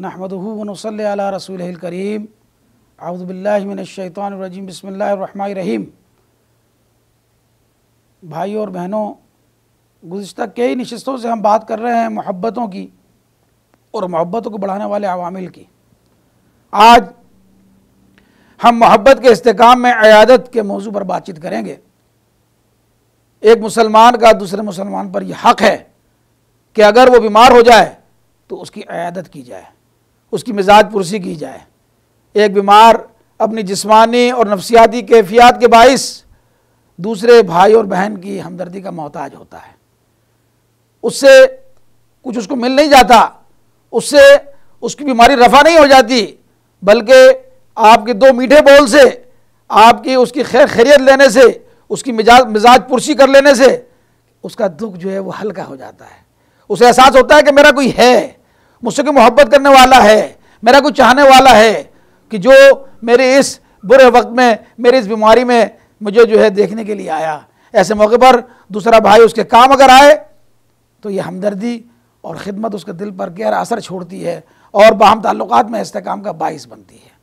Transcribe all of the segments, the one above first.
نحمدہ ونصلی علی رسولہ الکریم اعوذ باللہ من الشیطان الرجیم بسم اللہ الرحمن الرحیم۔ بھائیوں اور بہنوں، گزشتہ کئی نشستوں سے ہم بات کر رہے ہیں محبتوں کی اور محبتوں کو بڑھانے والے عوامل کی۔ آج ہم محبت کے استحکام میں عیادت کے موضوع پر بات چیت کریں گے۔ ایک مسلمان کا دوسرے مسلمان پر یہ حق ہے کہ اگر وہ بیمار ہو جائے تو اس کی عیادت کی جائے، اس کی مزاج پرسی کی جائے۔ ایک بیمار اپنی جسمانی اور نفسیاتی کیفیات کے باعث دوسرے بھائی اور بہن کی ہمدردی کا محتاج ہوتا ہے۔ اس سے کچھ اس کو مل نہیں جاتا، اس سے اس کی بیماری رفع نہیں ہو جاتی، بلکہ آپ کے دو میٹھے بول سے، آپ کی اس کی خیریت لینے سے، اس کی مزاج پرسی کر لینے سے اس کا دکھ جو ہے وہ ہلکا ہو جاتا ہے۔ اسے احساس ہوتا ہے کہ میرا کوئی ہے، مجھ سے کوئی محبت کرنے والا ہے، میرا کوئی چاہنے والا ہے کہ جو میرے اس برے وقت میں، میری اس بیماری میں مجھے جو ہے دیکھنے کے لیے آیا۔ ایسے موقع پر دوسرا بھائی اس کے کام اگر آئے تو یہ ہمدردی اور خدمت اس کے دل پر گہرا اثر چھوڑتی ہے اور باہم تعلقات میں استحکام کا باعث بنتی ہے۔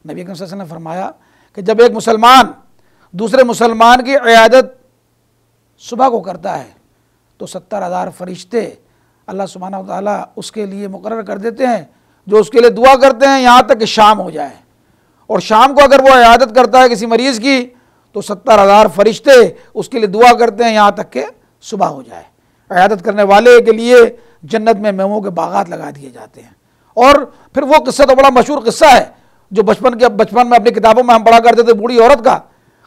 نبی اکرم صلی اللہ علیہ وسلم نے فرمایا کہ جب ایک مسلمان دوسرے مسلمان کی عیادت صبح کو کرتا ہے تو 70,000 فرشتے اللہ سبحانہ و تعالیٰ اس کے لیے مقرر کر دیتے ہیں جو اس کے لیے دعا کرتے ہیں یہاں تک کہ شام ہو جائے۔ اور شام کو اگر وہ عیادت کرتا ہے کسی مریض کی تو 70,000 فرشتے اس کے لیے دعا کرتے ہیں یہاں تک کہ صبح ہو جائے۔ عیادت کرنے والے کے لیے جنت میں میووں کے باغات لگا دیے جاتے ہیں۔ اور پھر وہ قصہ تو بڑا مشہور قصہ ہے جو بچپن میں اپنی کتابوں میں ہم پڑھا کرتے تھے، بوڑھی عورت کا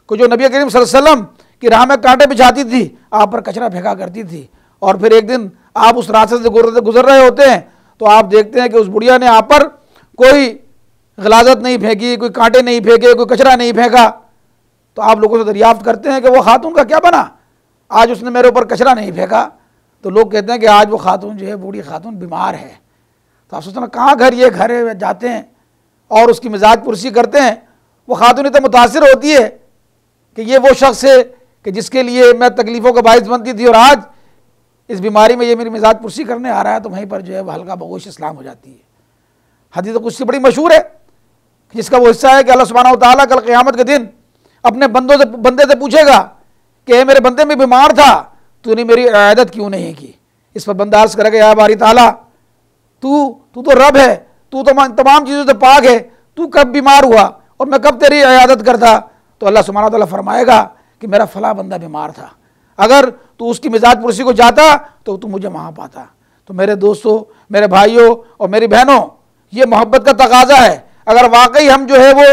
کہ جو نبی کریم صلی اللہ علیہ وسلم کی راہ میں کانٹے بچھاتی تھی، آپ پر کچرا پھینکا کرتی تھی، اور پھر ایک دن آپ اس راستے سے گزر رہے ہوتے ہیں تو آپ دیکھتے ہیں کہ اس بڑھیا نے آپ پر کوئی غلاظت نہیں پھینکی، کوئی کانٹے نہیں پھینکے، کوئی کچرا نہیں پھینکا۔ تو آپ لوگوں سے دریافت کرتے ہیں کہ وہ خاتون کا کیا بنا، آج اس نے میرے اوپر کچرا نہیں پھینکا۔ تو لوگ کہتے ہیں کہ آج وہ خاتون جو ہے بوڑھی خاتون بیمار ہے۔ تو آپ سوچتے ہیں کہاں گھر، یہ گھر ہے، جاتے ہیں اور اس کی مزاج پرسی کرتے ہیں۔ وہ خاتون اتنا متاثر ہوتی ہے کہ یہ وہ شخص ہے کہ جس کے لیے میں تکلیفوں کا باعث بنتی تھی اور آج اس بیماری میں یہ میری مزاج پرسی کرنے آ رہا ہے، تو وہیں پر جو ہے وہ ہلکا بگوش اسلام ہو جاتی ہے۔ حدیث قدسی بڑی مشہور ہے جس کا وہ حصہ ہے کہ اللہ سبحانہ و تعالیٰ کل قیامت کے دن اپنے بندے سے پوچھے گا کہ اے میرے بندے میں بیمار تھا، تو نے میری عیادت کیوں نہیں کی؟ اس پر بندہ عرض کرے گا یا باری تعالیٰ تو رب ہے، تو تمام چیزوں سے پاک ہے، تو کب بیمار ہوا اور میں کب تیری عیادت کرتا؟ تو اللہ سبحانہ و تعالیٰ فرمائے گا کہ میرا فلاں بندہ بیمار تھا، اگر تو اس کی مزاج پرسی کو جاتا تو مجھے وہاں پاتا۔ تو میرے دوستوں، میرے بھائیوں اور میری بہنوں، یہ محبت کا تقاضا ہے۔ اگر واقعی ہم جو ہے وہ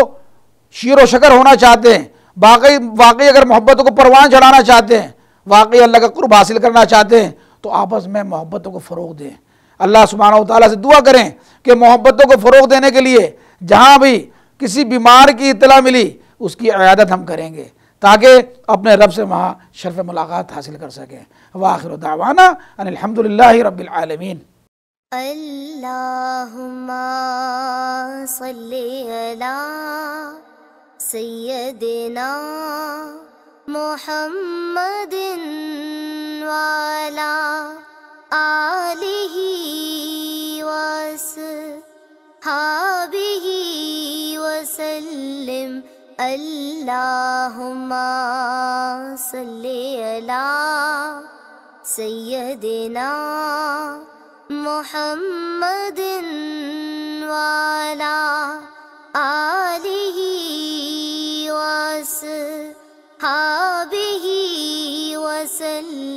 شیر و شکر ہونا چاہتے ہیں، واقعی اگر محبتوں کو پروان چڑھانا چاہتے ہیں، واقعی اللہ کا قرب حاصل کرنا چاہتے ہیں، تو آپس میں محبتوں کو فروغ دیں۔ اللہ سبحانہ و تعالیٰ سے دعا کریں کہ محبتوں کو فروغ دینے کے لیے جہاں بھی کسی بیمار کی اطلاع ملی اس کی عیادت ہم کریں گے تاکہ اپنے رب سے وہاں شرف ملاقات حاصل کر سکیں۔ وآخر دعوانا ان الحمدللہ رب العالمین۔ اللہم صلی علی سیدنا محمد وعلی آلہ وصحبہ وسلم۔ اللہم صلی علی سیدنا محمد وعلی آلہ وصحبہ وسلم۔